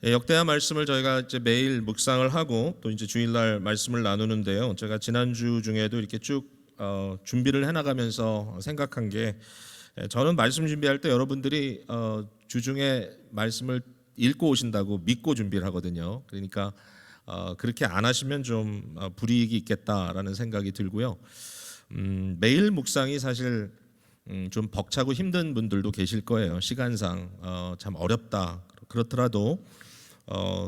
역대하 말씀을 저희가 이제 매일 묵상을 하고 또 이제 주일날 말씀을 나누는데요. 제가 지난주 중에도 이렇게 쭉 준비를 해나가면서 생각한 게, 저는 말씀 준비할 때 여러분들이 주중에 말씀을 읽고 오신다고 믿고 준비를 하거든요. 그러니까 그렇게 안 하시면 좀 불이익이 있겠다라는 생각이 들고요. 매일 묵상이 사실 좀 벅차고 힘든 분들도 계실 거예요. 시간상 참 어렵다. 그렇더라도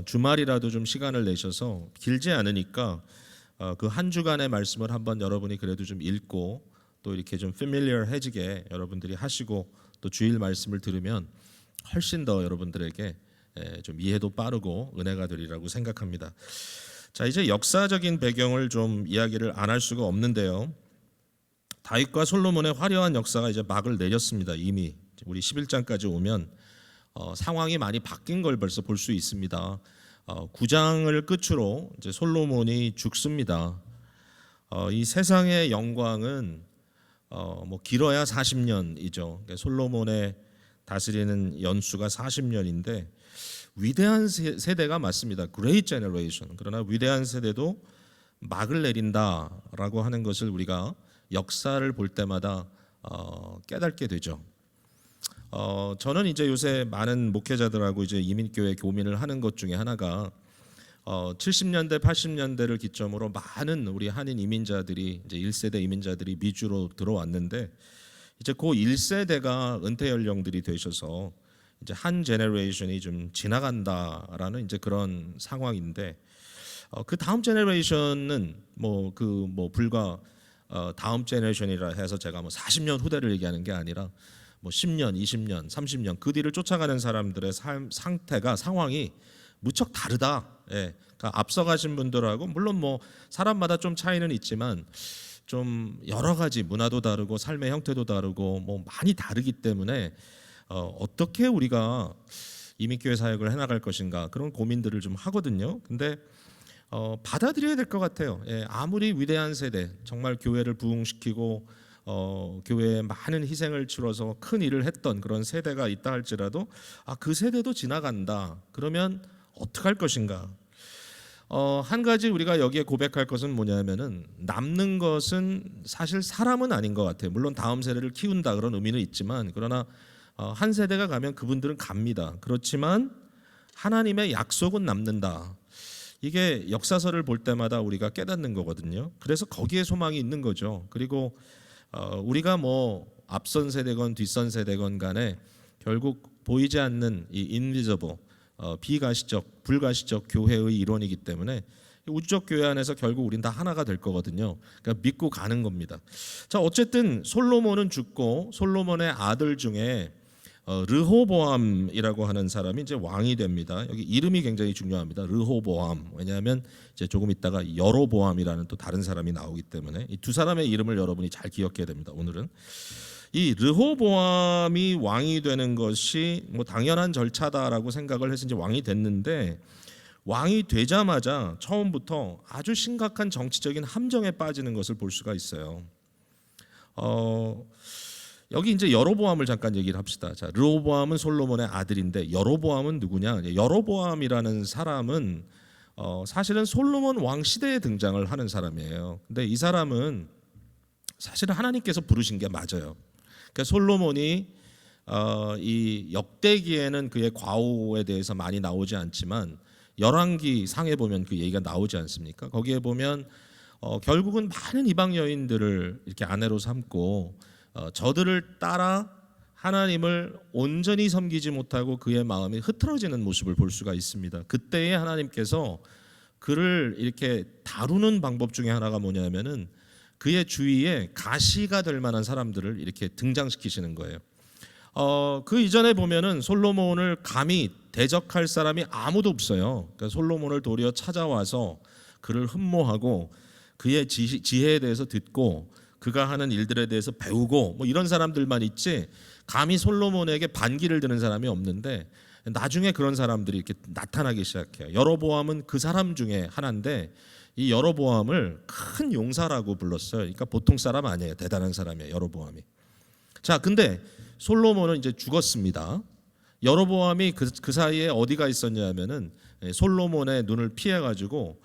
주말이라도 좀 시간을 내셔서, 길지 않으니까 그 한 주간의 말씀을 한번 여러분이 그래도 좀 읽고 또 이렇게 좀 패밀리어해지게 여러분들이 하시고, 또 주일 말씀을 들으면 훨씬 더 여러분들에게 좀 이해도 빠르고 은혜가 되리라고 생각합니다. 자, 이제 역사적인 배경을 좀 이야기를 안 할 수가 없는데요. 다윗과 솔로몬의 화려한 역사가 이제 막을 내렸습니다. 이미 우리 11장까지 오면 상황이 많이 바뀐 걸 벌써 볼 수 있습니다. 9장을 끝으로 이제 솔로몬이 죽습니다. 이 세상의 영광은 뭐 길어야 40년이죠. 그러니까 솔로몬의 다스리는 연수가 40년인데 위대한 세대가 맞습니다. Great Generation. 그러나 위대한 세대도 막을 내린다라고 하는 것을 우리가 역사를 볼 때마다 깨닫게 되죠. 저는 이제 요새 많은 목회자들하고 이제 이민교회 교민을 하는 것 중에 하나가 70년대, 80년대를 기점으로 많은 우리 한인 이민자들이, 이제 1세대 이민자들이 미주로 들어왔는데, 이제 그 1세대가 은퇴 연령들이 되셔서 이제 한 제너레이션이 좀 지나간다라는 이제 그런 상황인데, 그 다음 제너레이션은 불과 다음 제너레이션이라 해서 제가 40년 후대를 얘기하는 게 아니라 10년, 20년, 30년 그 뒤를 쫓아가는 사람들의 상황이 무척 다르다. 그러니까 앞서가신 분들하고 물론 사람마다 좀 차이는 있지만 좀 여러 가지 문화도 다르고 삶의 형태도 다르고 많이 다르기 때문에 어떻게 우리가 이민교회 사역을 해나갈 것인가, 그런 고민들을 좀 하거든요. 근데 받아들여야 될 것 같아요. 아무리 위대한 세대, 정말 교회를 부흥시키고 교회에 많은 희생을 치러서 큰 일을 했던 그런 세대가 있다 할지라도 그 세대도 지나간다. 그러면 어떡할 것인가? 한 가지 우리가 여기에 고백할 것은 뭐냐면은, 남는 것은 사실 사람은 아닌 것 같아요. 물론 다음 세대를 키운다 그런 의미는 있지만, 그러나 한 세대가 가면 그분들은 갑니다. 그렇지만 하나님의 약속은 남는다. 이게 역사서를 볼 때마다 우리가 깨닫는 거거든요. 그래서 거기에 소망이 있는 거죠. 그리고 우리가 앞선 세대건 뒷선 세대건 간에 결국 보이지 않는 이 invisible, 비가시적, 불가시적 교회의 일원이기 때문에 우주적 교회 안에서 결국 우린 다 하나가 될 거거든요. 그러니까 믿고 가는 겁니다. 자, 어쨌든 솔로몬은 죽고 솔로몬의 아들 중에 르호보암이라고 하는 사람이 이제 왕이 됩니다. 여기 이름이 굉장히 중요합니다. 르호보암. 왜냐하면 이제 조금 있다가 여로보암이라는 또 다른 사람이 나오기 때문에 이 두 사람의 이름을 여러분이 잘 기억해야 됩니다. 오늘은 이 르호보암이 왕이 되는 것이 당연한 절차다라고 생각을 해서 이제 왕이 됐는데, 왕이 되자마자 처음부터 아주 심각한 정치적인 함정에 빠지는 것을 볼 수가 있어요. 여기 이제 여로보암을 잠깐 얘기를 합시다. 자, 르호보암은 솔로몬의 아들인데 여로보암은 누구냐? 여로보암이라는 사람은 사실은 솔로몬 왕 시대에 등장을 하는 사람이에요. 근데 이 사람은 사실은 하나님께서 부르신 게 맞아요. 그러니까 솔로몬이 이 역대기에는 그의 과오에 대해서 많이 나오지 않지만 열왕기 상에 보면 그 얘기가 나오지 않습니까? 거기에 보면 결국은 많은 이방 여인들을 이렇게 아내로 삼고 저들을 따라 하나님을 온전히 섬기지 못하고 그의 마음이 흐트러지는 모습을 볼 수가 있습니다. 그때에 하나님께서 그를 이렇게 다루는 방법 중에 하나가 뭐냐면은 그의 주위에 가시가 될 만한 사람들을 이렇게 등장시키시는 거예요. 그 이전에 보면은 솔로몬을 감히 대적할 사람이 아무도 없어요. 그러니까 솔로몬을 도리어 찾아와서 그를 흠모하고 그의 지혜에 대해서 듣고 그가 하는 일들에 대해서 배우고 이런 사람들만 있지, 감히 솔로몬에게 반기를 드는 사람이 없는데, 나중에 그런 사람들이 이렇게 나타나기 시작해요. 여로보암은 그 사람 중에 하나인데, 이 여로보암을 큰 용사라고 불렀어요. 그러니까 보통 사람 아니에요. 대단한 사람이에요, 여로보암이. 자, 근데 솔로몬은 이제 죽었습니다. 여로보암이 그 사이에 어디가 있었냐면은 솔로몬의 눈을 피해 가지고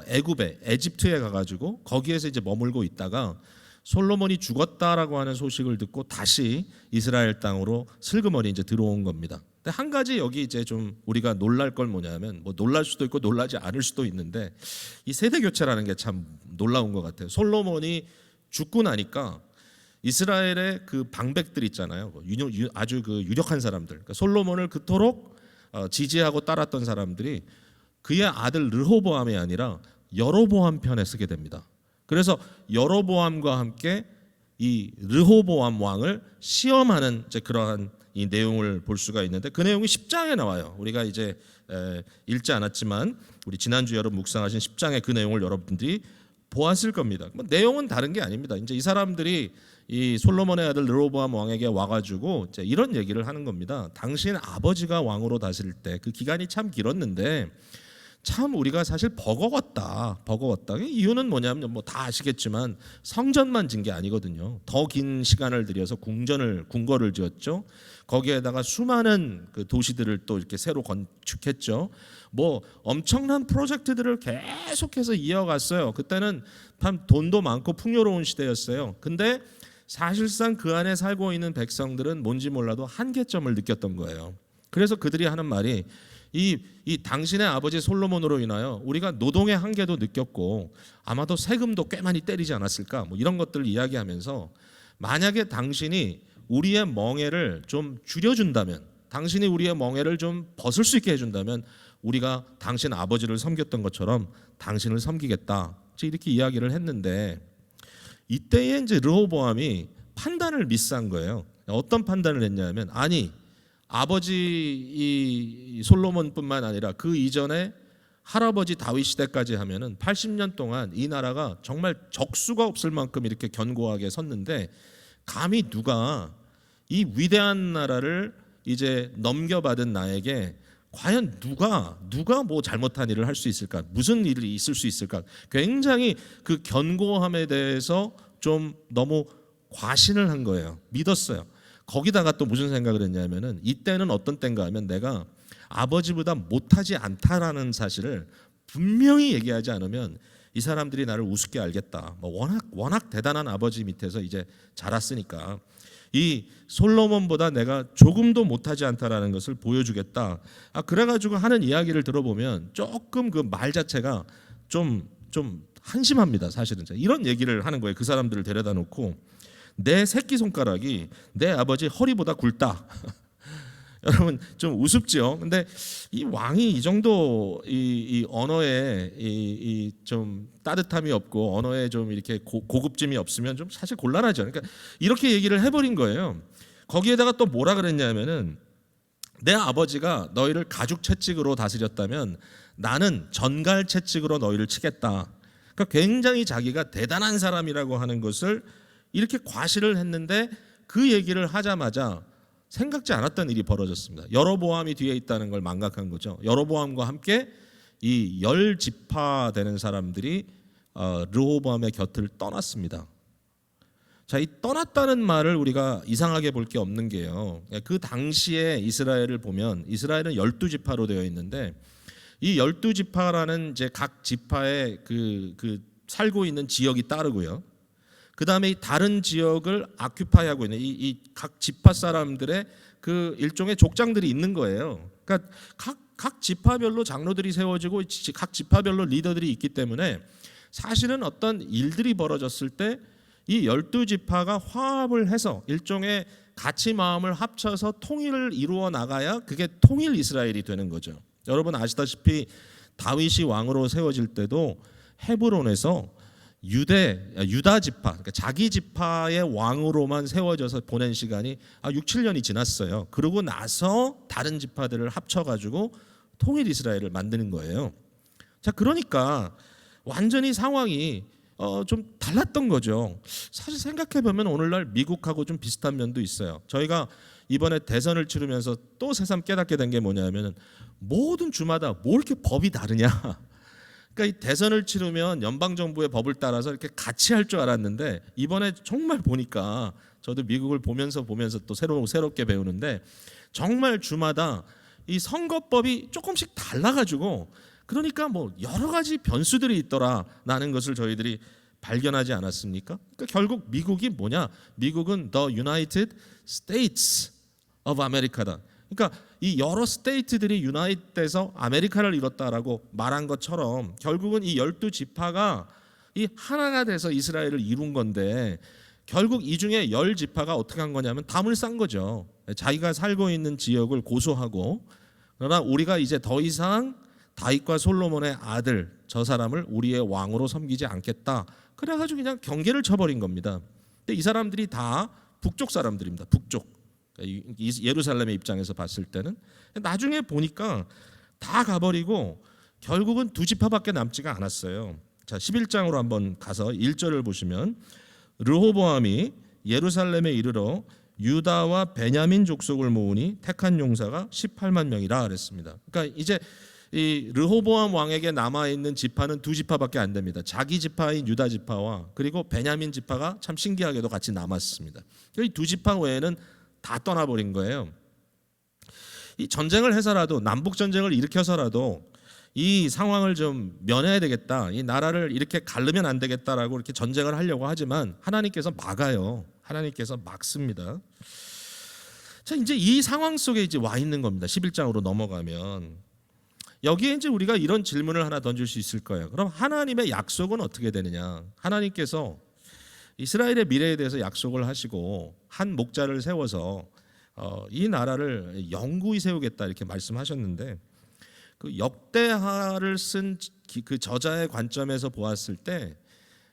애굽에 에집트에 가 가지고 거기에서 이제 머물고 있다가 솔로몬이 죽었다라고 하는 소식을 듣고 다시 이스라엘 땅으로 슬그머니 이제 들어온 겁니다. 근데 한 가지 여기 이제 좀 우리가 놀랄 걸 뭐냐면 뭐 놀랄 수도 있고 놀라지 않을 수도 있는데 이 세대 교체라는 게 참 놀라운 것 같아요. 솔로몬이 죽고 나니까 이스라엘의 그 방백들 있잖아요. 아주 그 유력한 사람들, 그러니까 솔로몬을 그토록 지지하고 따랐던 사람들이 그의 아들 르호보암이 아니라 여로보암 편에 서게 됩니다. 그래서 여로보암과 함께 이 르호보암 왕을 시험하는 이제 그러한 이 내용을 볼 수가 있는데 그 내용이 10장에 나와요. 우리가 이제 읽지 않았지만 우리 지난주 여러분 묵상하신 10장의 그 내용을 여러분들이 보았을 겁니다. 뭐 내용은 다른 게 아닙니다. 이제 이 사람들이 이 솔로몬의 아들 르호보암 왕에게 와가지고 이제 이런 얘기를 하는 겁니다. 당신 아버지가 왕으로 다스릴 때 그 기간이 참 길었는데 참 우리가 사실 버거웠다. 이유는 뭐냐면 뭐 다 아시겠지만 성전만 진 게 아니거든요. 더 긴 시간을 들여서 궁궐을 지었죠. 거기에다가 수많은 그 도시들을 또 이렇게 새로 건축했죠. 뭐 엄청난 프로젝트들을 계속해서 이어갔어요. 그때는 참 돈도 많고 풍요로운 시대였어요. 근데 사실상 그 안에 살고 있는 백성들은 뭔지 몰라도 한계점을 느꼈던 거예요. 그래서 그들이 하는 말이 이 당신의 아버지 솔로몬으로 인하여 우리가 노동의 한계도 느꼈고 아마도 세금도 꽤 많이 때리지 않았을까 뭐 이런 것들을 이야기하면서 만약에 당신이 우리의 멍에를 좀 줄여준다면 당신이 우리의 멍에를 좀 벗을 수 있게 해준다면 우리가 당신 아버지를 섬겼던 것처럼 당신을 섬기겠다 이렇게 이야기를 했는데 이때에 이제 르호보암이 판단을 미스한 거예요. 어떤 판단을 했냐면 아니 아버지 이 솔로몬뿐만 아니라 그 이전에 할아버지 다윗 시대까지 하면은 80년 동안 이 나라가 정말 적수가 없을 만큼 이렇게 견고하게 섰는데 감히 누가 이 위대한 나라를 이제 넘겨받은 나에게 과연 누가 뭐 잘못한 일을 할 수 있을까? 무슨 일이 있을 수 있을까? 굉장히 그 견고함에 대해서 좀 너무 과신을 한 거예요. 믿었어요. 거기다가 또 무슨 생각을 했냐면은 이때는 어떤 때인가 하면 내가 아버지보다 못하지 않다라는 사실을 분명히 얘기하지 않으면 이 사람들이 나를 우습게 알겠다. 뭐 워낙 대단한 아버지 밑에서 이제 자랐으니까 이 솔로몬보다 내가 조금도 못하지 않다라는 것을 보여주겠다. 그래가지고 하는 이야기를 들어보면 조금 그 말 자체가 좀 한심합니다. 사실은 이런 얘기를 하는 거예요. 그 사람들을 데려다 놓고 내 새끼 손가락이 내 아버지 허리보다 굵다. 여러분 좀 우습죠. 근데 이 왕이 이 정도 이 언어에 이 좀 따뜻함이 없고 언어에 좀 이렇게 고급짐이 없으면 좀 사실 곤란하죠. 그러니까 이렇게 얘기를 해버린 거예요. 거기에다가 또 뭐라 그랬냐면은 내 아버지가 너희를 가죽 채찍으로 다스렸다면 나는 전갈 채찍으로 너희를 치겠다. 그러니까 굉장히 자기가 대단한 사람이라고 하는 것을 이렇게 과시를 했는데 그 얘기를 하자마자 생각지 않았던 일이 벌어졌습니다. 여로보암이 뒤에 있다는 걸 망각한 거죠. 여로보암과 함께 이 10지파 되는 사람들이 르호보암의 곁을 떠났습니다. 자, 이 떠났다는 말을 우리가 이상하게 볼 게 없는 게요. 그 당시에 이스라엘을 보면 이스라엘은 12지파로 되어 있는데 이 12지파라는 이제 각 지파의 그 살고 있는 지역이 따르고요. 그 다음에 이 다른 지역을 아큐파이하고 있는 이 각 지파 사람들의 그 일종의 족장들이 있는 거예요. 그러니까 각 지파별로 장로들이 세워지고 각 지파별로 리더들이 있기 때문에 사실은 어떤 일들이 벌어졌을 때 이 12지파가 화합을 해서 일종의 가치 마음을 합쳐서 통일을 이루어 나가야 그게 통일 이스라엘이 되는 거죠. 여러분 아시다시피 다윗이 왕으로 세워질 때도 헤브론에서 유다 지파, 그러니까 자기 지파의 왕으로만 세워져서 보낸 시간이 6, 7년이 지났어요. 그러고 나서 다른 지파들을 합쳐가지고 통일 이스라엘을 만드는 거예요. 자, 그러니까 완전히 상황이 좀 달랐던 거죠. 사실 생각해 보면 오늘날 미국하고 좀 비슷한 면도 있어요. 저희가 이번에 대선을 치르면서 또 새삼 깨닫게 된 게 뭐냐면은 모든 주마다 뭐 이렇게 법이 다르냐. 그러니까 이 대선을 치르면 연방 정부의 법을 따라서 이렇게 같이 할 줄 알았는데 이번에 정말 보니까 저도 미국을 보면서 또 새롭게 배우는데 정말 주마다 이 선거법이 조금씩 달라가지고 그러니까 뭐 여러 가지 변수들이 있더라라는 것을 저희들이 발견하지 않았습니까? 그러니까 결국 미국이 뭐냐? 미국은 The United States of America다. 그러니까 이 여러 스테이트들이 유나이트돼서 아메리카를 이뤘다라고 말한 것처럼 결국은 이 12지파가 이 하나가 돼서 이스라엘을 이룬 건데 결국 이 중에 10지파가 어떻게 한 거냐면 담을 싼 거죠. 자기가 살고 있는 지역을 고소하고 그러나 우리가 이제 더 이상 다윗과 솔로몬의 아들 저 사람을 우리의 왕으로 섬기지 않겠다. 그래가지고 그냥 경계를 쳐버린 겁니다. 근데 이 사람들이 다 북쪽 사람들입니다. 북쪽. 예루살렘의 입장에서 봤을 때는 나중에 보니까 다 가버리고 결국은 2지파밖에 남지가 않았어요. 자, 11장으로 한번 가서 1절을 보시면 르호보암이 예루살렘에 이르러 유다와 베냐민 족속을 모으니 택한 용사가 18만 명이라 그랬습니다. 그러니까 이제 이 르호보암 왕에게 남아 있는 지파는 2지파밖에 안 됩니다. 자기 지파인 유다 지파와 그리고 베냐민 지파가 참 신기하게도 같이 남았습니다. 이 2지파 외에는 다 떠나버린 거예요. 이 전쟁을 해서라도 남북 전쟁을 일으켜서라도 이 상황을 좀 면해야 되겠다. 이 나라를 이렇게 가르면 안 되겠다라고 이렇게 전쟁을 하려고 하지만 하나님께서 막아요. 하나님께서 막습니다. 자, 이제 이 상황 속에 이제 와 있는 겁니다. 11장으로 넘어가면 여기에 이제 우리가 이런 질문을 하나 던질 수 있을 거예요. 그럼 하나님의 약속은 어떻게 되느냐? 하나님께서 이스라엘의 미래에 대해서 약속을 하시고 한 목자를 세워서 이 나라를 영구히 세우겠다 이렇게 말씀하셨는데 그 역대하를 쓴 그 저자의 관점에서 보았을 때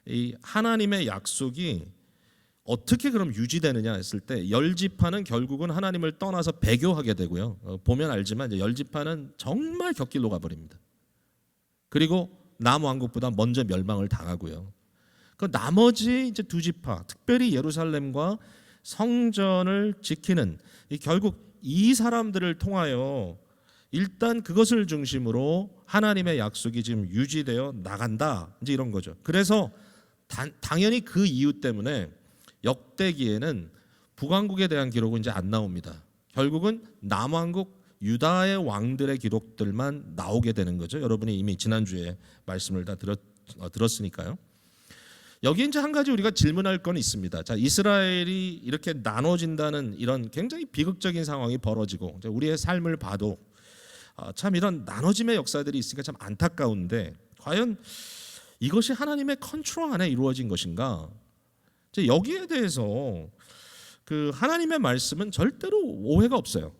이 하나님의 약속이 어떻게 그럼 유지되느냐 했을 때 10지파는 결국은 하나님을 떠나서 배교하게 되고요. 보면 알지만 이제 10지파는 정말 곁길로 가버립니다. 그리고 남왕국보다 먼저 멸망을 당하고요. 그 나머지 이제 2지파, 특별히 예루살렘과 성전을 지키는 결국 이 사람들을 통하여 일단 그것을 중심으로 하나님의 약속이 지금 유지되어 나간다. 이제 이런 거죠. 그래서 당연히 그 이유 때문에 역대기에는 북왕국에 대한 기록은 이제 안 나옵니다. 결국은 남왕국 유다의 왕들의 기록들만 나오게 되는 거죠. 여러분이 이미 지난주에 말씀을 다 들었으니까요. 여기 이제 한 가지 우리가 질문할 건 있습니다. 자, 이스라엘이 이렇게 나눠진다는 이런 굉장히 비극적인 상황이 벌어지고 우리의 삶을 봐도 참 이런 나눠짐의 역사들이 있으니까 참 안타까운데 과연 이것이 하나님의 컨트롤 안에 이루어진 것인가? 여기에 대해서 그 하나님의 말씀은 절대로 오해가 없어요.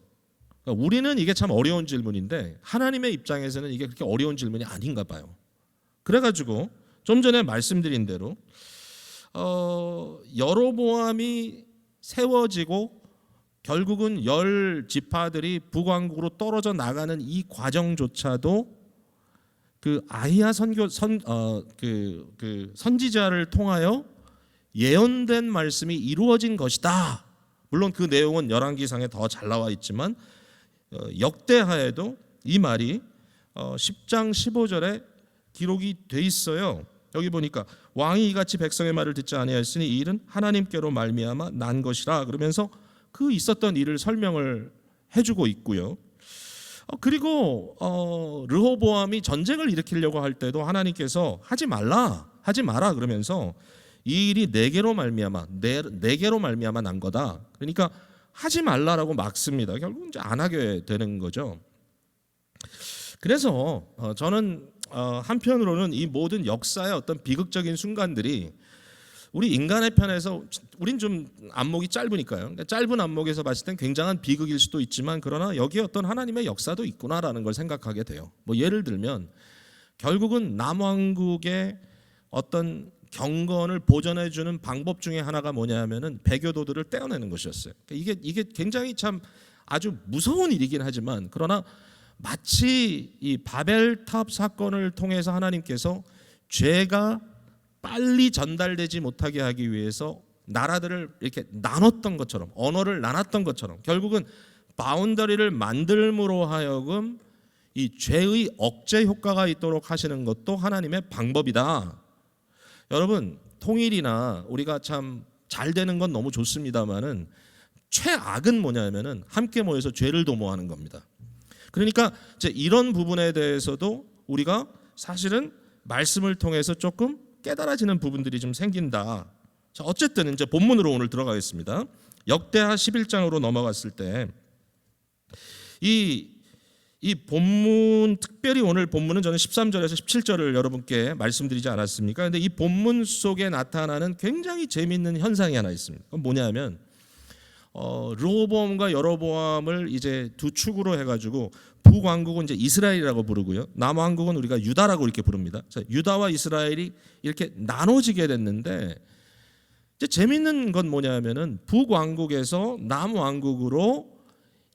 그러니까 우리는 이게 참 어려운 질문인데 하나님의 입장에서는 이게 그렇게 어려운 질문이 아닌가 봐요. 그래가지고 좀 전에 말씀드린 대로 여로보암이 세워지고 결국은 10지파들이 북왕국으로 떨어져 나가는 이 과정조차도 그 아히야 선지자를 통하여 예언된 말씀이 이루어진 것이다. 물론 그 내용은 열왕기상에 더 잘 나와 있지만 역대하에도 이 말이 10장 15절에 기록이 돼 있어요. 여기 보니까 왕이 이같이 백성의 말을 듣지 아니하였으니 이 일은 하나님께로 말미암아 난 것이라 그러면서 그 있었던 일을 설명을 해주고 있고요. 그리고 르호보암이 전쟁을 일으키려고 할 때도 하나님께서 하지 마라 그러면서 이 일이 내게로 말미암아 난 거다. 그러니까 하지 말라라고 막습니다. 결국 이제 안 하게 되는 거죠. 그래서 저는 한편으로는 이 모든 역사의 어떤 비극적인 순간들이 우리 인간의 편에서 우린 좀 안목이 짧으니까요. 짧은 안목에서 봤을 땐 굉장한 비극일 수도 있지만 그러나 여기에 어떤 하나님의 역사도 있구나라는 걸 생각하게 돼요. 뭐 예를 들면 결국은 남왕국의 어떤 경건을 보존해 주는 방법 중에 하나가 뭐냐면은 배교도들을 떼어내는 것이었어요. 이게 굉장히 참 아주 무서운 일이긴 하지만 그러나 마치 이 바벨탑 사건을 통해서 하나님께서 죄가 빨리 전달되지 못하게 하기 위해서 나라들을 이렇게 나눴던 것처럼 언어를 나눴던 것처럼 결국은 바운더리를 만들므로 하여금 이 죄의 억제 효과가 있도록 하시는 것도 하나님의 방법이다. 여러분 통일이나 우리가 참 잘 되는 건 너무 좋습니다만은 최악은 뭐냐면은 함께 모여서 죄를 도모하는 겁니다. 그러니까 이제 이런 부분에 대해서도 우리가 사실은 말씀을 통해서 조금 깨달아지는 부분들이 좀 생긴다. 자, 어쨌든 이제 본문으로 오늘 들어가겠습니다. 역대하 11장으로 넘어갔을 때 이 본문, 특별히 오늘 본문은 저는 13절에서 17절을 여러분께 말씀드리지 않았습니까? 근데 이 본문 속에 나타나는 굉장히 재미있는 현상이 하나 있습니다. 그건 뭐냐면 르호보암과 여로보암을 이제 두 축으로 해가지고 북왕국은 이제 이스라엘이라고 부르고요, 남왕국은 우리가 유다라고 이렇게 부릅니다. 유다와 이스라엘이 이렇게 나눠지게 됐는데, 이제 재밌는 건 뭐냐면은 북왕국에서 남왕국으로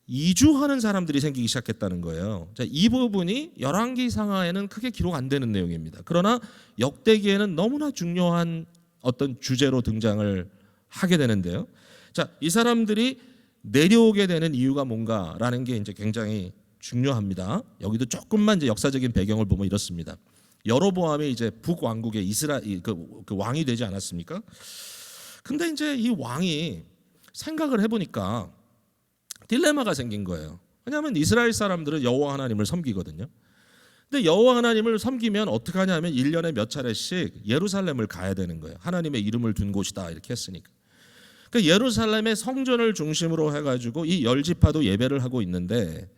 이주하는 사람들이 생기기 시작했다는 거예요. 자, 이 부분이 열왕기상하에는 크게 기록 안 되는 내용입니다. 그러나 역대기에는 너무나 중요한 어떤 주제로 등장을 하게 되는데요. 자, 이 사람들이 내려오게 되는 이유가 뭔가라는 게 이제 굉장히 중요합니다. 여기도 조금만 이제 역사적인 배경을 보면 이렇습니다. 여로보암이 이제 북왕국의 이스라엘 그 왕이 되지 않았습니까? 근데 이제 이 왕이 생각을 해보니까 딜레마가 생긴 거예요. 왜냐하면 이스라엘 사람들은 여호와 하나님을 섬기거든요. 근데 여호와 하나님을 섬기면 어떻게 하냐면 1년에 몇 차례씩 예루살렘을 가야 되는 거예요. 하나님의 이름을 둔 곳이다 이렇게 했으니까. 그러니까 예루살렘의 성전을 중심으로 해가지고 이 열지파도 예배를 하고 있는데,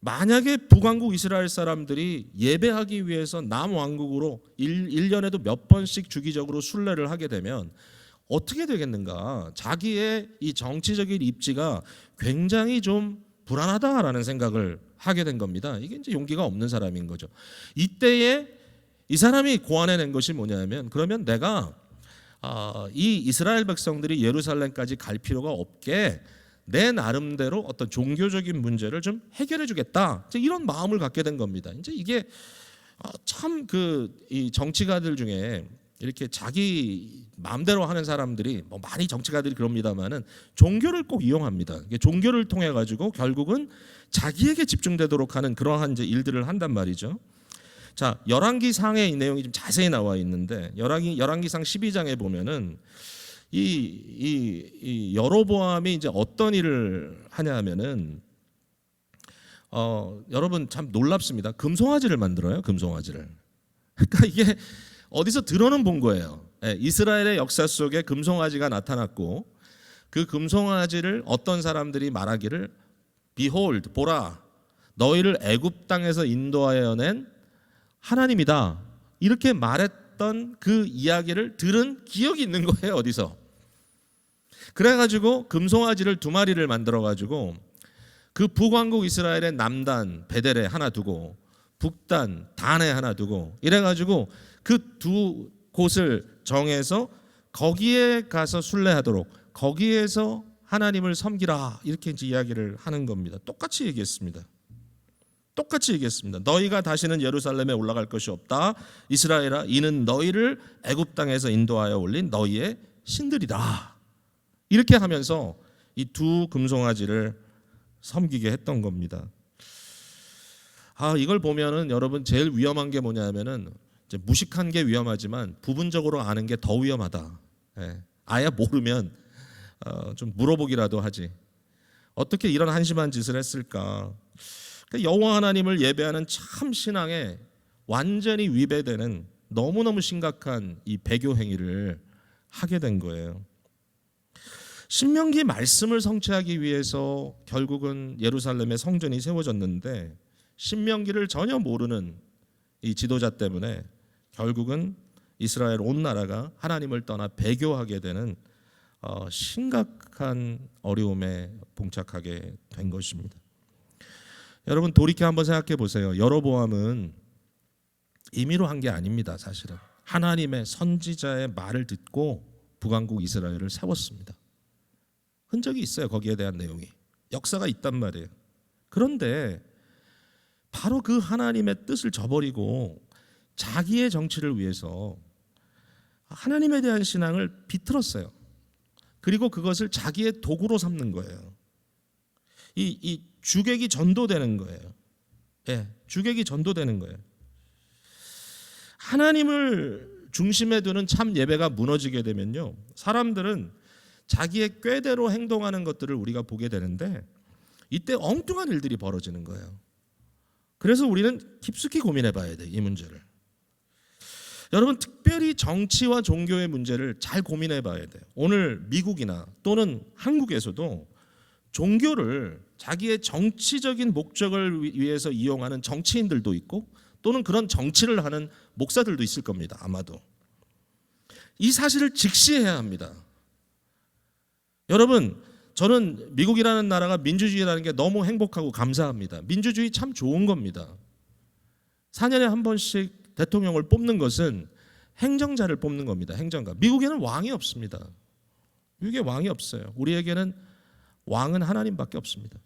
만약에 북왕국 이스라엘 사람들이 예배하기 위해서 남왕국으로 1년에도 몇 번씩 주기적으로 순례를 하게 되면 어떻게 되겠는가? 자기의 이 정치적인 입지가 굉장히 좀 불안하다라는 생각을 하게 된 겁니다. 이게 이제 용기가 없는 사람인 거죠. 이때에 이 사람이 고안해낸 것이 뭐냐면, 그러면 내가 이 이스라엘 백성들이 예루살렘까지 갈 필요가 없게 내 나름대로 어떤 종교적인 문제를 좀 해결해 주겠다, 이런 마음을 갖게 된 겁니다. 이제 이게 참 이 정치가들 중에 이렇게 자기 마음대로 하는 사람들이 뭐 많이 정치가들이 그럽니다만은 종교를 꼭 이용합니다. 종교를 통해 가지고 결국은 자기에게 집중되도록 하는 그러한 이제 일들을 한단 말이죠. 자, 열왕기상의 이 내용이 좀 자세히 나와 있는데, 열왕기상 12장에 보면은 이 여로보암이 이제 어떤 일을 하냐면은 여러분 참 놀랍습니다. 금송아지를 만들어요. 금송아지를. 그러니까 이게 어디서 들어는 본 거예요. 이스라엘의 역사 속에 금송아지가 나타났고, 그 금송아지를 어떤 사람들이 말하기를 Behold, 보라, 너희를 애굽 땅에서 인도하여 낸 하나님이다, 이렇게 말했던 그 이야기를 들은 기억이 있는 거예요. 어디서. 그래가지고 금송아지를 2마리를 만들어가지고 그 북왕국 이스라엘의 남단 베델에 하나 두고 북단 단에 하나 두고 이래가지고 그 두 곳을 정해서 거기에 가서 순례하도록, 거기에서 하나님을 섬기라, 이렇게 이제 이야기를 하는 겁니다. 똑같이 얘기했습니다. 너희가 다시는 예루살렘에 올라갈 것이 없다. 이스라엘아, 이는 너희를 애굽 땅에서 인도하여 올린 너희의 신들이다. 이렇게 하면서 이 두 금송아지를 섬기게 했던 겁니다. 이걸 보면은 여러분 제일 위험한 게 뭐냐면은, 이제 무식한 게 위험하지만 부분적으로 아는 게 더 위험하다. 아예 모르면 좀 물어보기라도 하지. 어떻게 이런 한심한 짓을 했을까? 여호와 하나님을 예배하는 참 신앙에 완전히 위배되는 너무너무 심각한 이 배교 행위를 하게 된 거예요. 신명기 말씀을 성취하기 위해서 결국은 예루살렘의 성전이 세워졌는데, 신명기를 전혀 모르는 이 지도자 때문에 결국은 이스라엘 온 나라가 하나님을 떠나 배교하게 되는 심각한 어려움에 봉착하게 된 것입니다. 여러분 돌이켜 한번 생각해 보세요. 여로보암은 임의로 한 게 아닙니다. 사실은 하나님의 선지자의 말을 듣고 북왕국 이스라엘을 세웠습니다. 흔적이 있어요. 거기에 대한 내용이, 역사가 있단 말이에요. 그런데 바로 그 하나님의 뜻을 저버리고 자기의 정치를 위해서 하나님에 대한 신앙을 비틀었어요. 그리고 그것을 자기의 도구로 삼는 거예요. 이 주객이 전도되는 거예요. 주객이 전도되는 거예요. 하나님을 중심에 두는 참 예배가 무너지게 되면요, 사람들은 자기의 꾀대로 행동하는 것들을 우리가 보게 되는데 이때 엉뚱한 일들이 벌어지는 거예요. 그래서 우리는 깊숙이 고민해 봐야 돼, 이 문제를. 여러분, 특별히 정치와 종교의 문제를 잘 고민해 봐야 돼요. 오늘 미국이나 또는 한국에서도 종교를 자기의 정치적인 목적을 위해서 이용하는 정치인들도 있고 또는 그런 정치를 하는 목사들도 있을 겁니다. 아마도. 이 사실을 직시해야 합니다. 여러분, 저는 미국이라는 나라가 민주주의라는 게 너무 행복하고 감사합니다. 민주주의 참 좋은 겁니다. 4년에 한 번씩 대통령을 뽑는 것은 행정자를 뽑는 겁니다. 행정가. 미국에는 왕이 없습니다. 미국에 왕이 없어요. 우리에게는 왕은 하나님밖에 없습니다.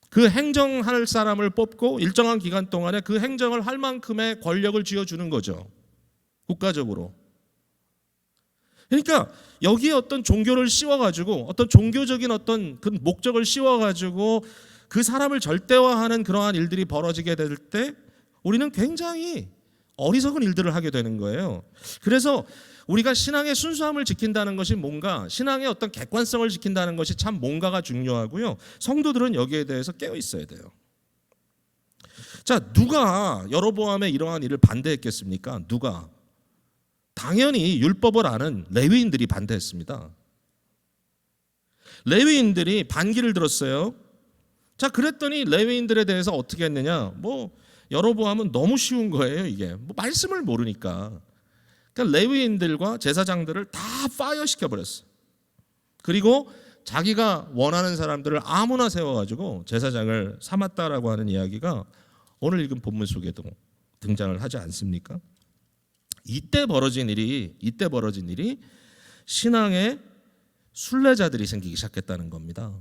그 행정할 사람을 뽑고 일정한 기간 동안에 그 행정을 할 만큼의 권력을 쥐어주는 거죠. 국가적으로. 그러니까 여기에 어떤 종교를 씌워가지고 어떤 종교적인 어떤 그 목적을 씌워가지고 그 사람을 절대화하는 그러한 일들이 벌어지게 될 때 우리는 굉장히 어리석은 일들을 하게 되는 거예요. 그래서 우리가 신앙의 순수함을 지킨다는 것이 뭔가, 신앙의 어떤 객관성을 지킨다는 것이 참 뭔가가 중요하고요. 성도들은 여기에 대해서 깨어 있어야 돼요. 자, 누가 여로보암의 이러한 일을 반대했겠습니까? 누가? 당연히 율법을 아는 레위인들이 반대했습니다. 레위인들이 반기를 들었어요. 자, 그랬더니 레위인들에 대해서 어떻게 했느냐? 여로보암은 너무 쉬운 거예요, 이게. 말씀을 모르니까. 그러니까 레위인들과 제사장들을 다 파이어 시켜버렸어요. 그리고 자기가 원하는 사람들을 아무나 세워가지고 제사장을 삼았다라고 하는 이야기가 오늘 읽은 본문 속에도 등장을 하지 않습니까? 이때 벌어진 일이 신앙의 순례자들이 생기기 시작했다는 겁니다.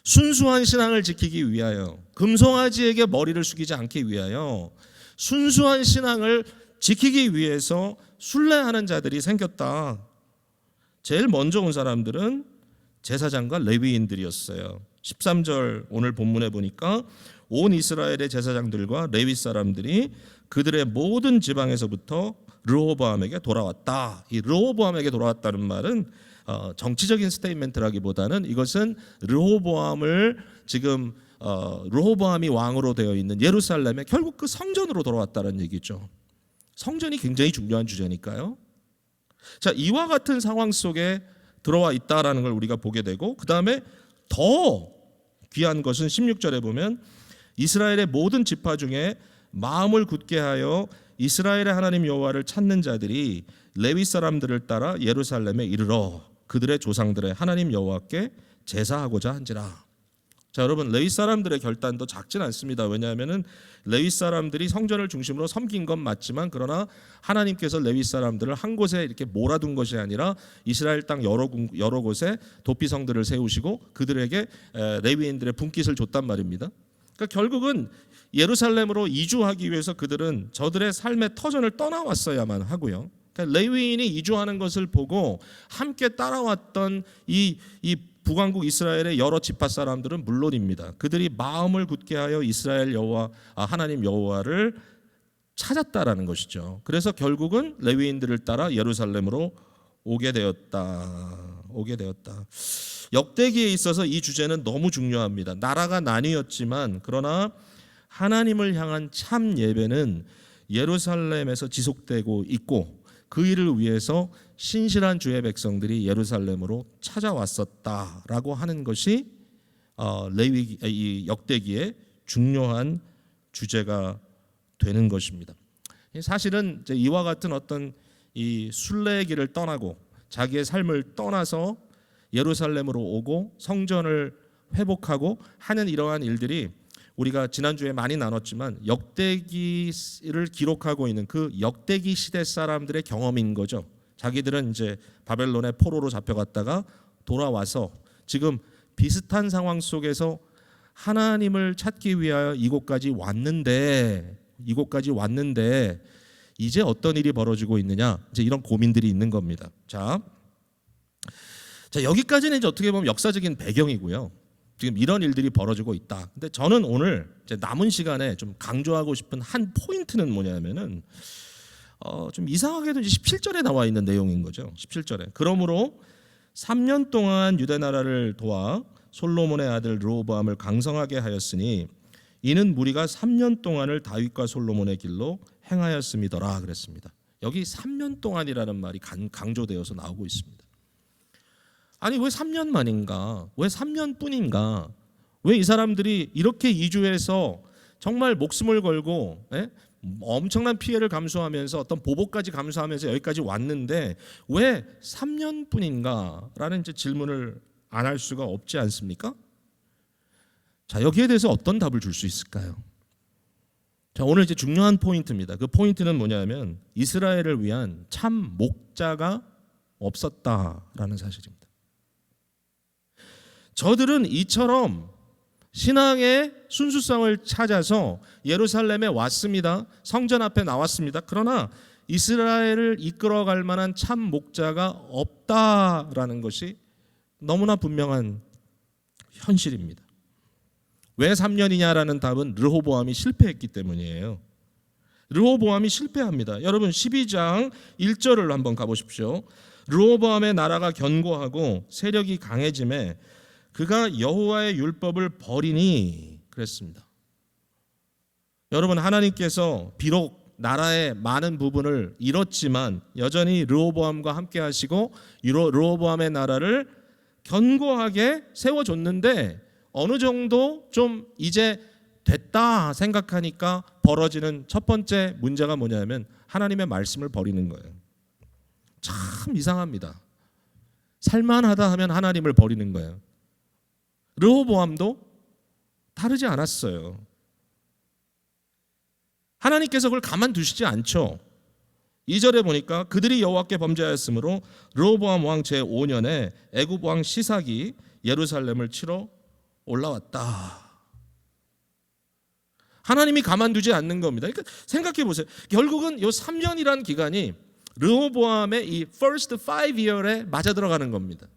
순수한 신앙을 지키기 위하여, 금송아지에게 머리를 숙이지 않기 위하여 순수한 신앙을 지키기 위해서 순례하는 자들이 생겼다. 제일 먼저 온 사람들은 제사장과 레위인들이었어요. 13절 오늘 본문에 보니까 온 이스라엘의 제사장들과 레위 사람들이 그들의 모든 지방에서부터 르호보암에게 돌아왔다. 이 르호보암에게 돌아왔다는 말은 정치적인 스테이트먼트라기보다는 이것은 르호보암을 지금 르호보암이 왕으로 되어 있는 예루살렘에 결국 그 성전으로 돌아왔다는 얘기죠. 성전이 굉장히 중요한 주제니까요. 자, 이와 같은 상황 속에 들어와 있다라는 걸 우리가 보게 되고, 그 다음에 더 귀한 것은 16절에 보면 이스라엘의 모든 지파 중에 마음을 굳게 하여 이스라엘의 하나님 여호와를 찾는 자들이 레위 사람들을 따라 예루살렘에 이르러 그들의 조상들의 하나님 여호와께 제사하고자 한지라. 자, 여러분, 레위 사람들의 결단도 작진 않습니다. 왜냐하면은 레위 사람들이 성전을 중심으로 섬긴 건 맞지만, 그러나 하나님께서 레위 사람들을 한 곳에 이렇게 몰아둔 것이 아니라 이스라엘 땅 여러 곳에 도피성들을 세우시고 그들에게 레위인들의 분깃을 줬단 말입니다. 그러니까 결국은 예루살렘으로 이주하기 위해서 그들은 저들의 삶의 터전을 떠나왔어야만 하고요. 그러니까 레위인이 이주하는 것을 보고 함께 따라왔던 이 북왕국 이스라엘의 여러 지파 사람들은 물론입니다. 그들이 마음을 굳게 하여 이스라엘 여호와 하나님 여호와를 찾았다라는 것이죠. 그래서 결국은 레위인들을 따라 예루살렘으로 오게 되었다. 역대기에 있어서 이 주제는 너무 중요합니다. 나라가 나뉘었지만 그러나 하나님을 향한 참 예배는 예루살렘에서 지속되고 있고, 그 일을 위해서 신실한 주의 백성들이 예루살렘으로 찾아왔었다라고 하는 것이 이 역대기의 중요한 주제가 되는 것입니다. 사실은 이와 같은 어떤 이 순례의 길을 떠나고 자기의 삶을 떠나서 예루살렘으로 오고 성전을 회복하고 하는 이러한 일들이 우리가 지난주에 많이 나눴지만 역대기를 기록하고 있는 그 역대기 시대 사람들의 경험인 거죠. 자기들은 이제 바벨론의 포로로 잡혀갔다가 돌아와서 지금 비슷한 상황 속에서 하나님을 찾기 위하여 이곳까지 왔는데 이제 어떤 일이 벌어지고 있느냐, 이제 이런 고민들이 있는 겁니다. 자, 여기까지는 이제 어떻게 보면 역사적인 배경이고요. 지금 이런 일들이 벌어지고 있다. 근데 저는 오늘 이제 남은 시간에 좀 강조하고 싶은 한 포인트는 뭐냐면은 좀 이상하게도 이제 17절에 나와 있는 내용인 거죠. 17절에. 그러므로 3년 동안 유대 나라를 도와 솔로몬의 아들 르호보암을 강성하게 하였으니 이는 무리가 3년 동안을 다윗과 솔로몬의 길로 행하였음이더라 그랬습니다. 여기 3년 동안이라는 말이 강조되어서 나오고 있습니다. 아니 왜 3년 만인가? 왜 3년뿐인가? 왜 이 사람들이 이렇게 이주해서 정말 목숨을 걸고 엄청난 피해를 감수하면서 어떤 보복까지 감수하면서 여기까지 왔는데 왜 3년뿐인가? 라는 이제 질문을 안 할 수가 없지 않습니까? 자, 여기에 대해서 어떤 답을 줄 수 있을까요? 자, 오늘 이제 중요한 포인트입니다. 그 포인트는 뭐냐면 이스라엘을 위한 참 목자가 없었다라는 사실입니다. 저들은 이처럼 신앙의 순수성을 찾아서 예루살렘에 왔습니다. 성전 앞에 나왔습니다. 그러나 이스라엘을 이끌어갈 만한 참 목자가 없다라는 것이 너무나 분명한 현실입니다. 왜 3년이냐라는 답은 르호보암이 실패했기 때문이에요. 르호보암이 실패합니다. 여러분 12장 1절을 한번 가보십시오. 르호보암의 나라가 견고하고 세력이 강해짐에 그가 여호와의 율법을 버리니 그랬습니다. 여러분 하나님께서 비록 나라의 많은 부분을 잃었지만 여전히 르호보암과 함께 하시고 르호보암의 나라를 견고하게 세워줬는데 어느 정도 좀 이제 됐다 생각하니까 벌어지는 첫 번째 문제가 뭐냐면 하나님의 말씀을 버리는 거예요. 참 이상합니다. 살만하다 하면 하나님을 버리는 거예요. 르호보암도 다르지 않았어요. 하나님께서 그걸 가만두시지 않죠. 2절에 보니까 그들이 여호와께 범죄하였으므로 르호보암 왕 제5년에 애굽 왕 시삭이 예루살렘을 치러 올라왔다. 하나님이 가만두지 않는 겁니다. 그러니까 생각해 보세요. 결국은 이 3년이라는 기간이 르호보암의 이 first 5year에 맞아 들어가는 겁니다.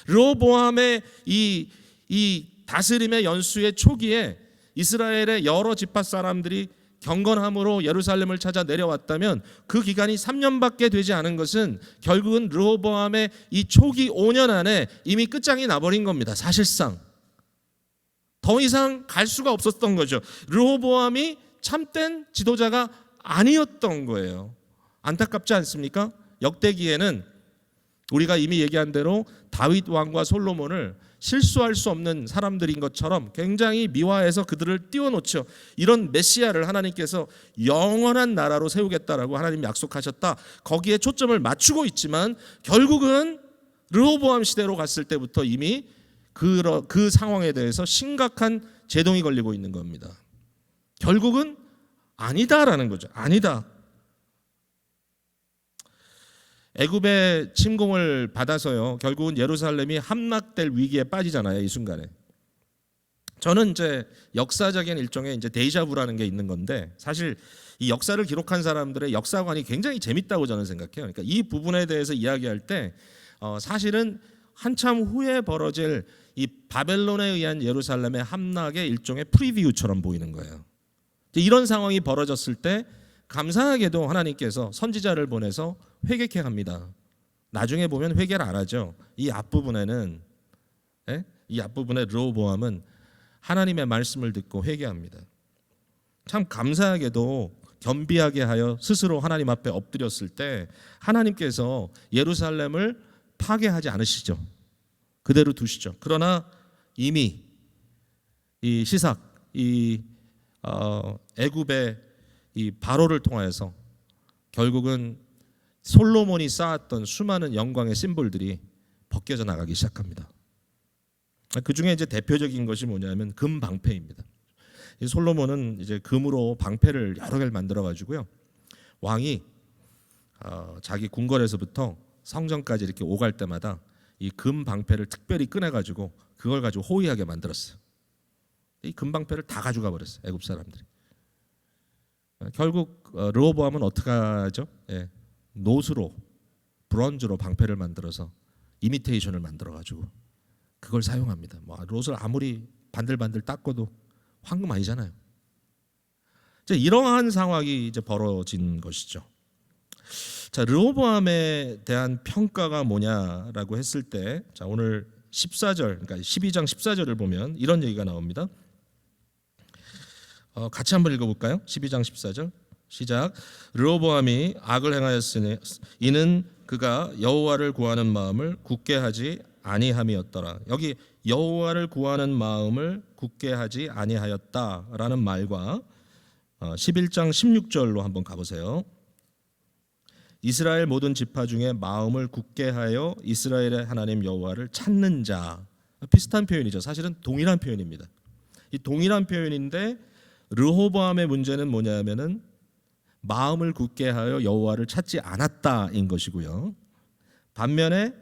르호보암의 이 다스림의 연수의 초기에 이스라엘의 여러 지파 사람들이 경건함으로 예루살렘을 찾아 내려왔다면 그 기간이 3년밖에 되지 않은 것은 결국은 르호보암의 이 초기 5년 안에 이미 끝장이 나버린 겁니다. 사실상 더 이상 갈 수가 없었던 거죠. 르호보암이 참된 지도자가 아니었던 거예요. 안타깝지 않습니까? 역대기에는 우리가 이미 얘기한 대로 다윗 왕과 솔로몬을 실수할 수 없는 사람들인 것처럼 굉장히 미화해서 그들을 띄워놓죠. 이런 메시아를 하나님께서 영원한 나라로 세우겠다라고 하나님이 약속하셨다. 거기에 초점을 맞추고 있지만 결국은 르호보암 시대로 갔을 때부터 이미 그 상황에 대해서 심각한 제동이 걸리고 있는 겁니다. 결국은 아니다라는 거죠. 아니다. 애굽의 침공을 받아서요. 결국은 예루살렘이 함락될 위기에 빠지잖아요. 이 순간에. 저는 이제 역사적인 일종의 이제 데이자부라는 게 있는 건데 사실 이 역사를 기록한 사람들의 역사관이 굉장히 재밌다고 저는 생각해요. 그러니까 이 부분에 대해서 이야기할 때 사실은 한참 후에 벌어질 이 바벨론에 의한 예루살렘의 함락의 일종의 프리뷰처럼 보이는 거예요. 이런 상황이 벌어졌을 때 감사하게도 하나님께서 선지자를 보내서 회개케 합니다. 나중에 보면 회개를 안 하죠. 이 앞부분에 르호보암은 하나님의 말씀을 듣고 회개합니다. 참 감사하게도 겸비하게 하여 스스로 하나님 앞에 엎드렸을 때 하나님께서 예루살렘을 파괴하지 않으시죠. 그대로 두시죠. 그러나 이미 이 시삭, 애굽의 이 바로를 통하여서 결국은 솔로몬이 쌓았던 수많은 영광의 심볼들이 벗겨져 나가기 시작합니다. 그 중에 이제 대표적인 것이 뭐냐면 금 방패입니다. 이 솔로몬은 이제 금으로 방패를 여러 개를 만들어 가지고요. 왕이 자기 궁궐에서부터 성전까지 이렇게 오갈 때마다 이 금 방패를 특별히 꺼내 가지고 그걸 가지고 호위하게 만들었어요. 이 금 방패를 다 가져가 버렸어요. 애굽 사람들이. 결국 르호보암은 어떻게 하죠? 노수로 브론즈로 방패를 만들어서 이미테이션을 만들어 가지고 그걸 사용합니다. 롯을 아무리 반들반들 닦아도 황금 아니잖아요. 이제 이러한 상황이 이제 벌어진 것이죠. 자, 르호보암에 대한 평가가 뭐냐라고 했을 때, 자, 오늘 14절, 그러니까 12장 14절을 보면 이런 얘기가 나옵니다. 같이 한번 읽어볼까요? 12장 14절 시작. 르호보암이 악을 행하였으니 이는 그가 여호와를 구하는 마음을 굳게 하지 아니함이었더라. 여기 여호와를 구하는 마음을 굳게 하지 아니하였다라는 말과 11장 16절로 한번 가보세요. 이스라엘 모든 지파 중에 마음을 굳게 하여 이스라엘의 하나님 여호와를 찾는 자. 비슷한 표현이죠. 사실은 동일한 표현입니다. 이 동일한 표현인데 르호보암의 문제는 뭐냐면은 마음을 굳게 하여 여호와를 찾지 않았다인 것이고요. 반면에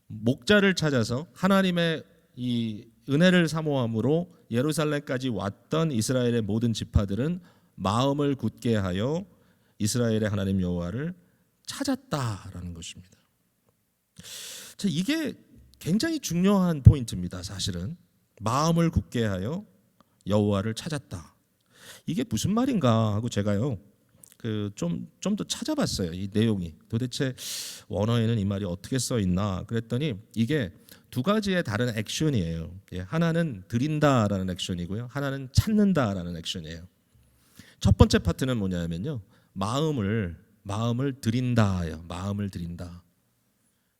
목자를 찾아서 하나님의 이 은혜를 사모함으로 예루살렘까지 왔던 이스라엘의 모든 지파들은 마음을 굳게 하여 이스라엘의 하나님 여호와를 찾았다라는 것입니다. 자, 이게 굉장히 중요한 포인트입니다. 사실은 마음을 굳게 하여 여호와를 찾았다. 이게 무슨 말인가 하고 제가요 좀 더 찾아봤어요. 이 내용이 도대체 원어에는 이 말이 어떻게 써 있나 그랬더니 이게 두 가지의 다른 액션이에요. 하나는 드린다라는 액션이고요, 하나는 찾는다라는 액션이에요. 첫 번째 파트는 뭐냐면요, 마음을 드린다예요. 마음을 드린다.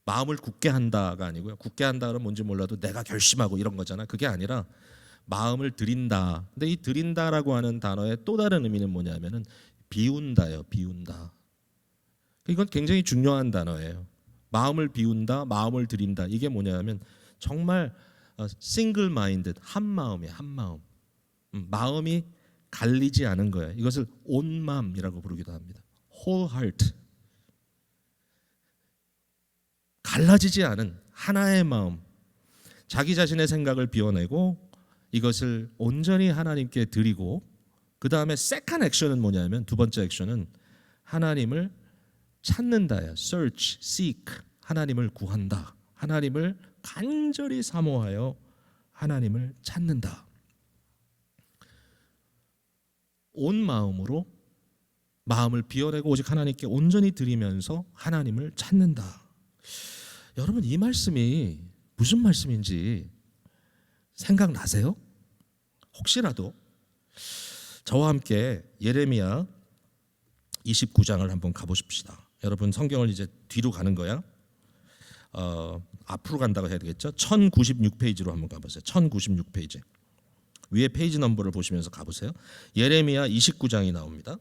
마음을 굳게 한다가 아니고요. 굳게 한다는 뭔지 몰라도 내가 결심하고 이런 거잖아. 그게 아니라 마음을 드린다. 근데 이 드린다라고 하는 단어의 또 다른 의미는 뭐냐면은 비운다요. 비운다. 이건 굉장히 중요한 단어예요. 마음을 비운다, 마음을 드린다. 이게 뭐냐면 정말 싱글 마인드, 한 마음이에요. 한 마음. 마음이 갈리지 않은 거예요. 이것을 온 마음이라고 부르기도 합니다. whole heart. 갈라지지 않은 하나의 마음. 자기 자신의 생각을 비워내고 이것을 온전히 하나님께 드리고, 그 다음에 세컨 액션은 뭐냐면, 두 번째 액션은 하나님을 찾는다예요. search, seek. 하나님을 구한다. 하나님을 간절히 사모하여 하나님을 찾는다. 온 마음으로 마음을 비워내고 오직 하나님께 온전히 드리면서 하나님을 찾는다. 여러분, 이 말씀이 무슨 말씀인지 생각나세요? 혹시라도 저와 함께 예레미야 29장을 한번 가보십시다. 여러분, 성경을 이제 뒤로 가는 거야. 앞으로 간다고 해야 되겠죠? 1096페이지로 한번 가보세요. 1096페이지. 위에 페이지 넘버를 보시면서 가보세요. 예레미야 29장이 나옵니다.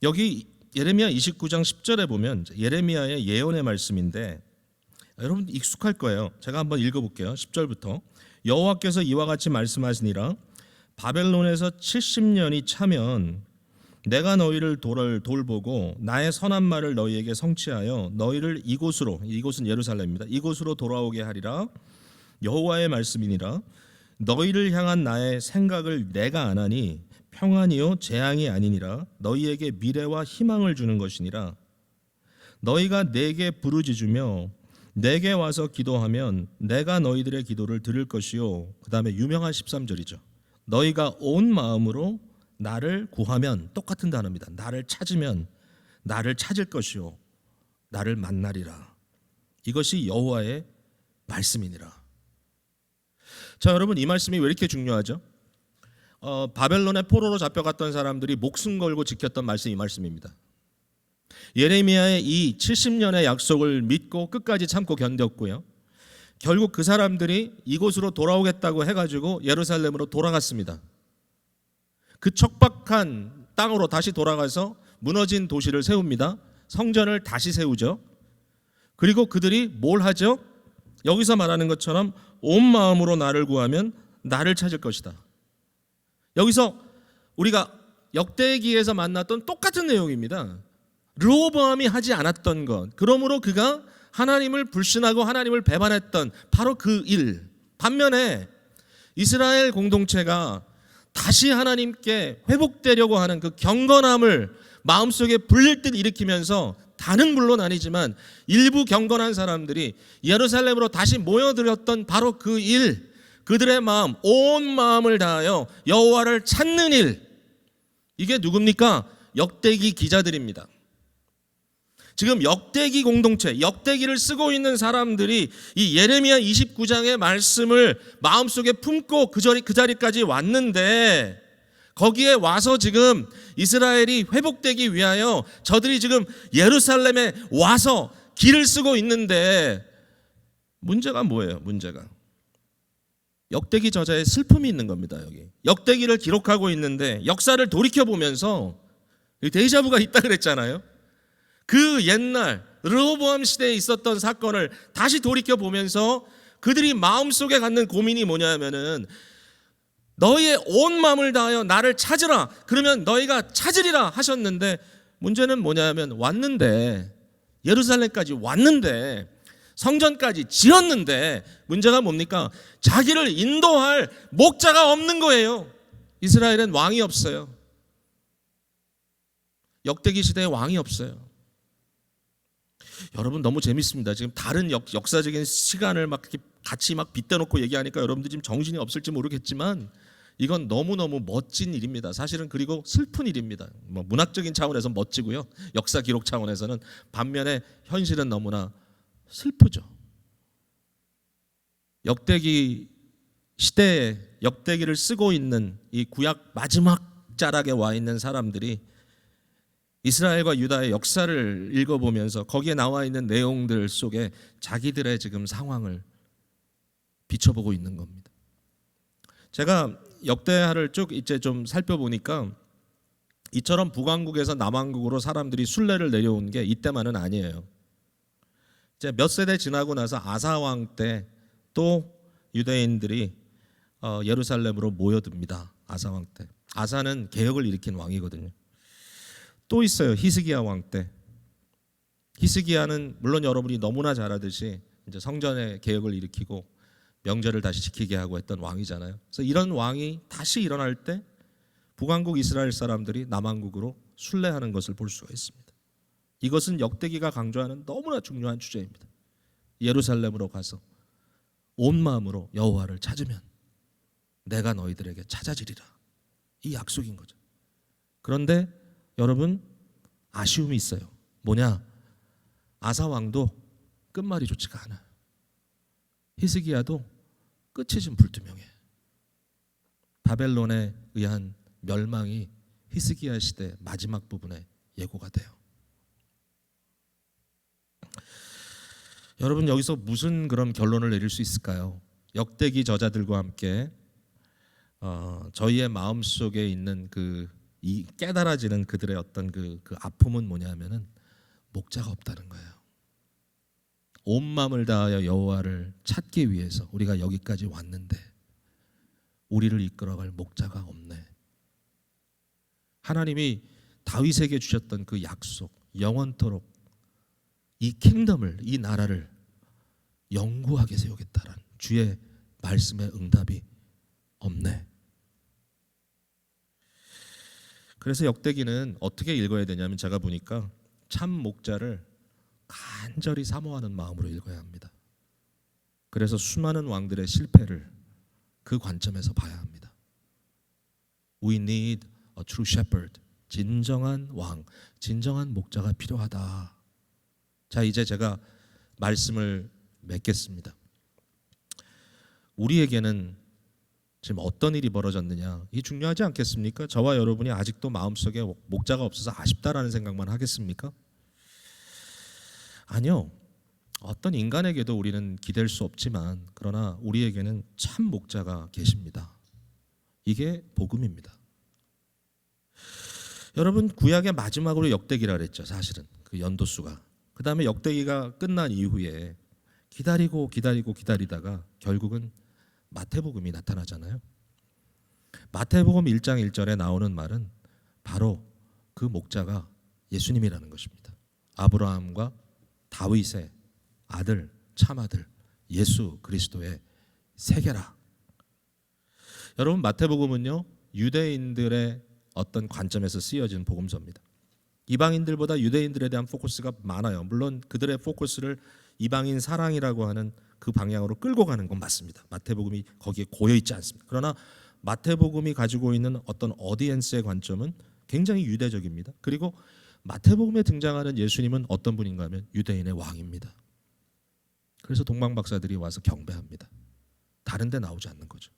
여기 예레미야 29장 10절에 보면 예레미야의 예언의 말씀인데 여러분 익숙할 거예요. 제가 한번 읽어볼게요. 10절부터 여호와께서 이와 같이 말씀하시니라. 바벨론에서 70년이 차면 내가 너희를 돌보고 나의 선한 말을 너희에게 성취하여 너희를 이곳으로, 이곳은 예루살렘입니다, 이곳으로 돌아오게 하리라. 여호와의 말씀이니라. 너희를 향한 나의 생각을 내가 아나니 평안이요 재앙이 아니니라. 너희에게 미래와 희망을 주는 것이니라. 너희가 내게 부르짖으며 내게 와서 기도하면 내가 너희들의 기도를 들을 것이요. 그 다음에 유명한 13절이죠. 너희가 온 마음으로 나를 구하면, 똑같은 단어입니다. 나를 찾으면 나를 찾을 것이요 나를 만나리라. 이것이 여호와의 말씀이니라. 자, 여러분, 이 말씀이 왜 이렇게 중요하죠? 바벨론의 포로로 잡혀갔던 사람들이 목숨 걸고 지켰던 말씀이 이 말씀입니다. 예레미야의 이 70년의 약속을 믿고 끝까지 참고 견뎠고요. 결국 그 사람들이 이곳으로 돌아오겠다고 해가지고 예루살렘으로 돌아갔습니다. 그 척박한 땅으로 다시 돌아가서 무너진 도시를 세웁니다. 성전을 다시 세우죠. 그리고 그들이 뭘 하죠? 여기서 말하는 것처럼 온 마음으로 나를 구하면 나를 찾을 것이다. 여기서 우리가 역대기에서 만났던 똑같은 내용입니다. 르호보암이 하지 않았던 것, 그러므로 그가 하나님을 불신하고 하나님을 배반했던 바로 그 일. 반면에 이스라엘 공동체가 다시 하나님께 회복되려고 하는 그 경건함을 마음속에 불릴 듯 일으키면서, 다는 물론 아니지만 일부 경건한 사람들이 예루살렘으로 다시 모여들었던 바로 그 일, 그들의 마음, 온 마음을 다하여 여호와를 찾는 일. 이게 누굽니까? 역대기 기자들입니다. 지금 역대기 공동체, 역대기를 쓰고 있는 사람들이 이 예레미야 29장의 말씀을 마음속에 품고 그 자리까지 왔는데, 거기에 와서 지금 이스라엘이 회복되기 위하여 저들이 지금 예루살렘에 와서 길을 쓰고 있는데, 문제가 뭐예요? 문제가 역대기 저자의 슬픔이 있는 겁니다. 여기 역대기를 기록하고 있는데 역사를 돌이켜보면서 데자부가 있다 그랬잖아요. 그 옛날 르호보암 시대에 있었던 사건을 다시 돌이켜보면서 그들이 마음속에 갖는 고민이 뭐냐면은, 너희의 온 마음을 다하여 나를 찾으라, 그러면 너희가 찾으리라 하셨는데, 문제는 뭐냐면 왔는데, 예루살렘까지 왔는데, 성전까지 지었는데, 문제가 뭡니까? 자기를 인도할 목자가 없는 거예요. 이스라엘은 왕이 없어요. 역대기 시대에 왕이 없어요. 여러분 너무 재밌습니다. 지금 다른 역사적인 시간을 막 같이 막 빗대놓고 얘기하니까 여러분들 지금 정신이 없을지 모르겠지만, 이건 너무너무 멋진 일입니다. 사실은. 그리고 슬픈 일입니다. 뭐 문학적인 차원에서 멋지고요, 역사 기록 차원에서는. 반면에 현실은 너무나 슬프죠. 역대기 시대에 역대기를 쓰고 있는 이 구약 마지막 자락에 와 있는 사람들이 이스라엘과 유다의 역사를 읽어보면서 거기에 나와 있는 내용들 속에 자기들의 지금 상황을 비춰보고 있는 겁니다. 제가 역대하를 쭉 이제 좀 살펴보니까 이처럼 북왕국에서 남왕국으로 사람들이 순례를 내려온 게 이때만은 아니에요. 이제 몇 세대 지나고 나서 아사 왕 때 또 유대인들이 예루살렘으로 모여듭니다. 아사 왕 때. 아사는 개혁을 일으킨 왕이거든요. 또 있어요. 히스기야 왕 때. 히스기야는 물론 여러분이 너무나 잘 아듯이 이제 성전의 개혁을 일으키고 명절을 다시 지키게 하고 했던 왕이잖아요. 그래서 이런 왕이 다시 일어날 때 북왕국 이스라엘 사람들이 남왕국으로 순례하는 것을 볼 수가 있습니다. 이것은 역대기가 강조하는 너무나 중요한 주제입니다. 예루살렘으로 가서 온 마음으로 여호와를 찾으면 내가 너희들에게 찾아지리라. 이 약속인 거죠. 그런데 여러분, 아쉬움이 있어요. 뭐냐? 아사 왕도 끝말이 좋지가 않아요. 히스기야도 끝이 좀 불투명해. 바벨론에 의한 멸망이 히스기야 시대 마지막 부분에 예고가 돼요. 여러분, 여기서 무슨 그런 결론을 내릴 수 있을까요? 역대기 저자들과 함께 저희의 마음 속에 있는 이 깨달아지는 그들의 어떤 그 아픔은 뭐냐면은 목자가 없다는 거예요. 온 마음을 다하여 여호와를 찾기 위해서 우리가 여기까지 왔는데 우리를 이끌어갈 목자가 없네. 하나님이 다윗에게 주셨던 그 약속, 영원토록 이 킹덤을, 이 나라를 영구하게 세우겠다라는 주의 말씀의 응답이 없네. 그래서 역대기는 어떻게 읽어야 되냐면, 제가 보니까 참 목자를 간절히 사모하는 마음으로 읽어야 합니다. 그래서 수많은 왕들의 실패를 그 관점에서 봐야 합니다. We need a true shepherd. 진정한 왕, 진정한 목자가 필요하다. 자, 이제 제가 말씀을 맺겠습니다. 우리에게는 지금 어떤 일이 벌어졌느냐, 이게 중요하지 않겠습니까? 저와 여러분이 아직도 마음속에 목자가 없어서 아쉽다라는 생각만 하겠습니까? 아니요. 어떤 인간에게도 우리는 기댈 수 없지만, 그러나 우리에게는 참 목자가 계십니다. 이게 복음입니다. 여러분, 구약의 마지막으로 역대기라 그랬죠. 사실은 그 연도수가. 그 다음에 역대기가 끝난 이후에 기다리다가 결국은 마태복음이 나타나잖아요. 마태복음 1장 1절에 나오는 말은 바로 그 목자가 예수님이라는 것입니다. 아브라함과 다윗의 아들, 참아들 예수 그리스도의 세계라. 여러분, 마태복음은요, 유대인들의 어떤 관점에서 쓰여진 복음서입니다. 이방인들보다 유대인들에 대한 포커스가 많아요. 물론 그들의 포커스를 이방인 사랑이라고 하는 그 방향으로 끌고 가는 건 맞습니다. 마태복음이 거기에 고여 있지 않습니다. 그러나 마태복음이 가지고 있는 어떤 어디엔스의 관점은 굉장히 유대적입니다. 그리고 마태복음에 등장하는 예수님은 어떤 분인가 하면 유대인의 왕입니다. 그래서 동방박사들이 와서 경배합니다. 다른 데 나오지 않는 거죠.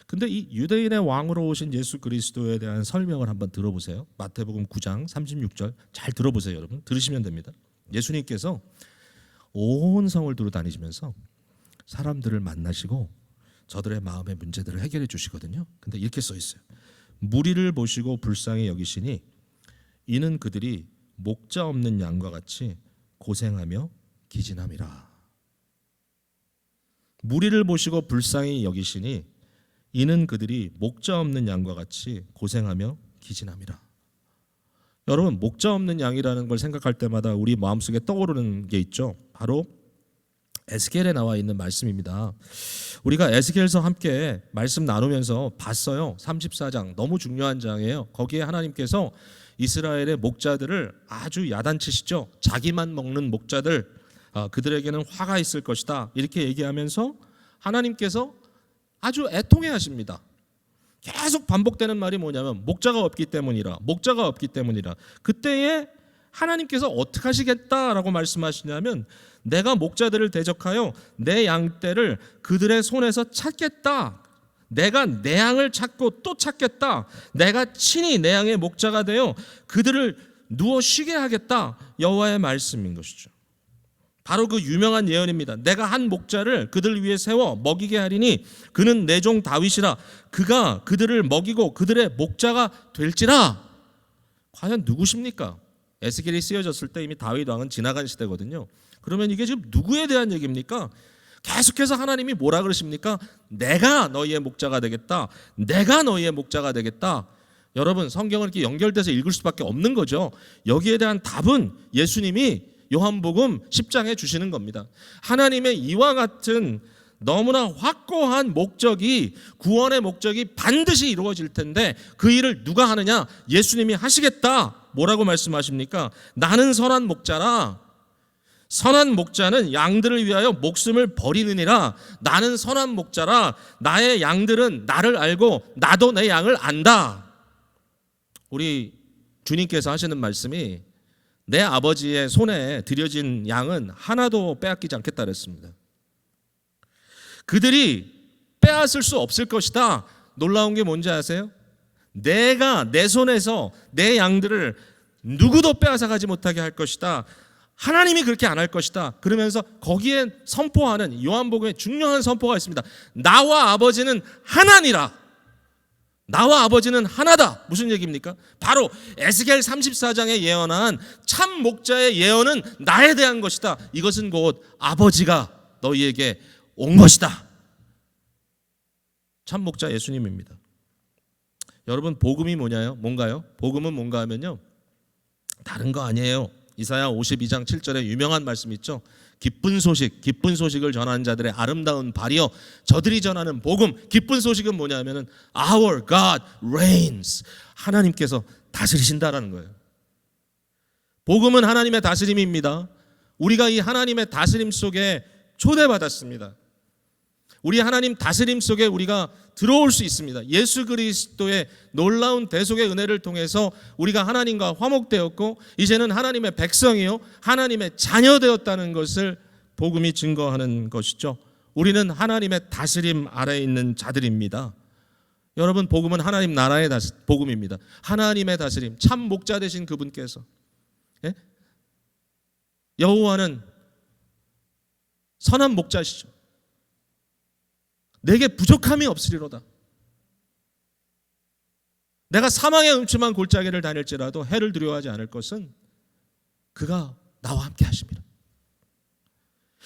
근데 이 유대인의 왕으로 오신 예수 그리스도에 대한 설명을 한번 들어보세요. 마태복음 9장 36절 잘 들어보세요, 여러분. 들으시면 됩니다. 예수님께서 온 성을 두루 다니시면서 사람들을 만나시고 저들의 마음의 문제들을 해결해 주시거든요. 근데 이렇게 써 있어요. 무리를 보시고 불쌍히 여기시니 이는 그들이 목자 없는 양과 같이 고생하며 기진함이라. 무리를 보시고 불쌍히 여기시니 이는 그들이 목자 없는 양과 같이 고생하며 기진함이라. 여러분, 목자 없는 양이라는 걸 생각할 때마다 우리 마음속에 떠오르는 게 있죠. 바로 에스겔에 나와 있는 말씀입니다. 우리가 에스겔서 함께 말씀 나누면서 봤어요. 34장 너무 중요한 장이에요. 거기에 하나님께서 이스라엘의 목자들을 아주 야단치시죠. 자기만 먹는 목자들, 그들에게는 화가 있을 것이다, 이렇게 얘기하면서 하나님께서 아주 애통해 하십니다. 계속 반복되는 말이 뭐냐면 목자가 없기 때문이라, 목자가 없기 때문이라. 그때에 하나님께서 어떻게 하시겠다라고 말씀하시냐면 내가 목자들을 대적하여 내 양떼를 그들의 손에서 찾겠다. 내가 내 양을 찾고 또 찾겠다. 내가 친히 내 양의 목자가 되어 그들을 누워 쉬게 하겠다. 여호와의 말씀인 것이죠. 바로 그 유명한 예언입니다. 내가 한 목자를 그들 위에 세워 먹이게 하리니 그는 내 종 다윗이라. 그가 그들을 먹이고 그들의 목자가 될지라. 과연 누구십니까? 에스겔이 쓰여졌을 때 이미 다윗 왕은 지나간 시대거든요. 그러면 이게 지금 누구에 대한 얘기입니까? 계속해서 하나님이 뭐라 그러십니까? 내가 너희의 목자가 되겠다. 내가 너희의 목자가 되겠다. 여러분, 성경을 이렇게 연결돼서 읽을 수밖에 없는 거죠. 여기에 대한 답은 예수님이 요한복음 10장에 주시는 겁니다. 하나님의 이와 같은 너무나 확고한 목적이, 구원의 목적이 반드시 이루어질 텐데 그 일을 누가 하느냐? 예수님이 하시겠다. 뭐라고 말씀하십니까? 나는 선한 목자라. 선한 목자는 양들을 위하여 목숨을 버리느니라. 나는 선한 목자라. 나의 양들은 나를 알고 나도 내 양을 안다. 우리 주님께서 하시는 말씀이 내 아버지의 손에 들여진 양은 하나도 빼앗기지 않겠다 그랬습니다. 그들이 빼앗을 수 없을 것이다. 놀라운 게 뭔지 아세요? 내가 내 손에서 내 양들을 누구도 빼앗아 가지 못하게 할 것이다. 하나님이 그렇게 안 할 것이다. 그러면서 거기에 선포하는 요한복음에 중요한 선포가 있습니다. 나와 아버지는 하나니라. 나와 아버지는 하나다. 무슨 얘기입니까? 바로 에스겔 34장에 예언한 참 목자의 예언은 나에 대한 것이다. 이것은 곧 아버지가 너희에게 온 것이다. 참 목자 예수님입니다. 여러분, 복음이 뭔가요? 복음은 뭔가 하면요, 다른 거 아니에요. 이사야 52장 7절에 유명한 말씀 있죠. 기쁜 소식을 전하는 자들의 아름다운 발이여. 저들이 전하는 복음, 기쁜 소식은 뭐냐면은 Our God reigns. 하나님께서 다스리신다라는 거예요. 복음은 하나님의 다스림입니다. 우리가 이 하나님의 다스림 속에 초대받았습니다. 우리 하나님 다스림 속에 우리가 들어올 수 있습니다. 예수 그리스도의 놀라운 대속의 은혜를 통해서 우리가 하나님과 화목되었고 이제는 하나님의 백성이요 하나님의 자녀 되었다는 것을 복음이 증거하는 것이죠. 우리는 하나님의 다스림 아래에 있는 자들입니다. 여러분, 복음은 하나님 나라의 복음입니다. 하나님의 다스림, 참 목자 되신 그분께서, 여호와는 선한 목자시죠. 내게 부족함이 없으리로다. 내가 사망의 음침한 골짜기를 다닐지라도 해를 두려워하지 않을 것은 그가 나와 함께 하십니다.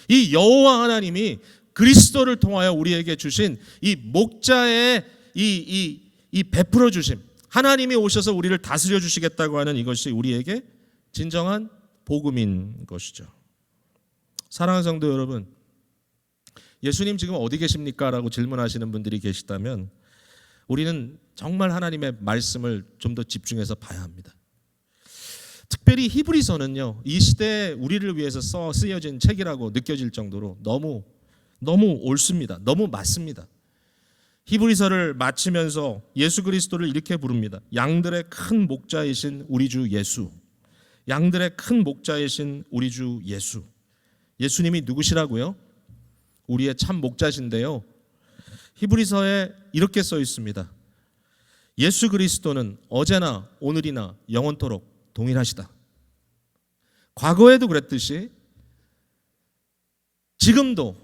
이 여호와 하나님이 그리스도를 통하여 우리에게 주신 이 목자의 이 베풀어 주심, 하나님이 오셔서 우리를 다스려 주시겠다고 하는 이것이 우리에게 진정한 복음인 것이죠. 사랑하는 성도 여러분, 예수님 지금 어디 계십니까? 라고 질문하시는 분들이 계시다면 우리는 정말 하나님의 말씀을 좀 더 집중해서 봐야 합니다. 특별히 히브리서는요, 이 시대에 우리를 위해서 쓰여진 책이라고 느껴질 정도로 너무 옳습니다. 너무 맞습니다. 히브리서를 마치면서 예수 그리스도를 이렇게 부릅니다. 양들의 큰 목자이신 우리 주 예수. 양들의 큰 목자이신 우리 주 예수. 예수님이 누구시라고요? 우리의 참 목자신데요. 히브리서에 이렇게 써 있습니다. 예수 그리스도는 어제나 오늘이나 영원토록 동일하시다. 과거에도 그랬듯이 지금도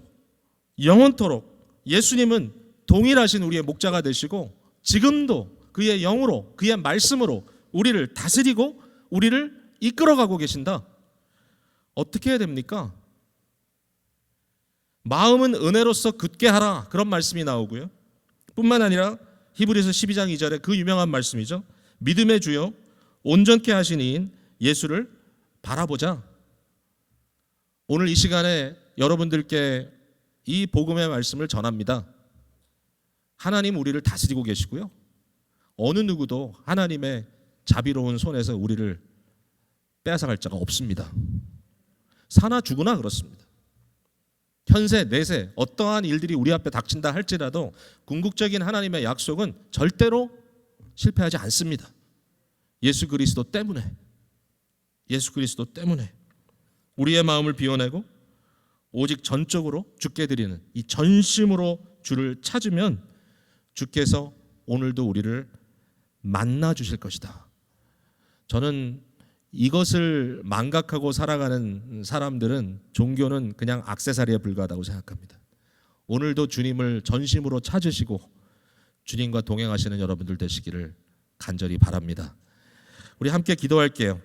영원토록 예수님은 동일하신 우리의 목자가 되시고 지금도 그의 영으로 그의 말씀으로 우리를 다스리고 우리를 이끌어가고 계신다. 어떻게 해야 됩니까? 마음은 은혜로서 굳게 하라, 그런 말씀이 나오고요. 뿐만 아니라 히브리서 12장 2절에 그 유명한 말씀이죠. 믿음의 주요 온전케 하신 이인 예수를 바라보자. 오늘 이 시간에 여러분들께 이 복음의 말씀을 전합니다. 하나님 우리를 다스리고 계시고요. 어느 누구도 하나님의 자비로운 손에서 우리를 빼앗아갈 자가 없습니다. 사나 죽으나 그렇습니다. 현세 내세 어떠한 일들이 우리 앞에 닥친다 할지라도 궁극적인 하나님의 약속은 절대로 실패하지 않습니다. 예수 그리스도 때문에 우리의 마음을 비워내고 오직 전적으로 주께 드리는 이 전심으로 주를 찾으면 주께서 오늘도 우리를 만나 주실 것이다. 저는 이것을 망각하고 살아가는 사람들은 종교는 그냥 액세서리에 불과하다고 생각합니다. 오늘도 주님을 전심으로 찾으시고 주님과 동행하시는 여러분들 되시기를 간절히 바랍니다. 우리 함께 기도할게요.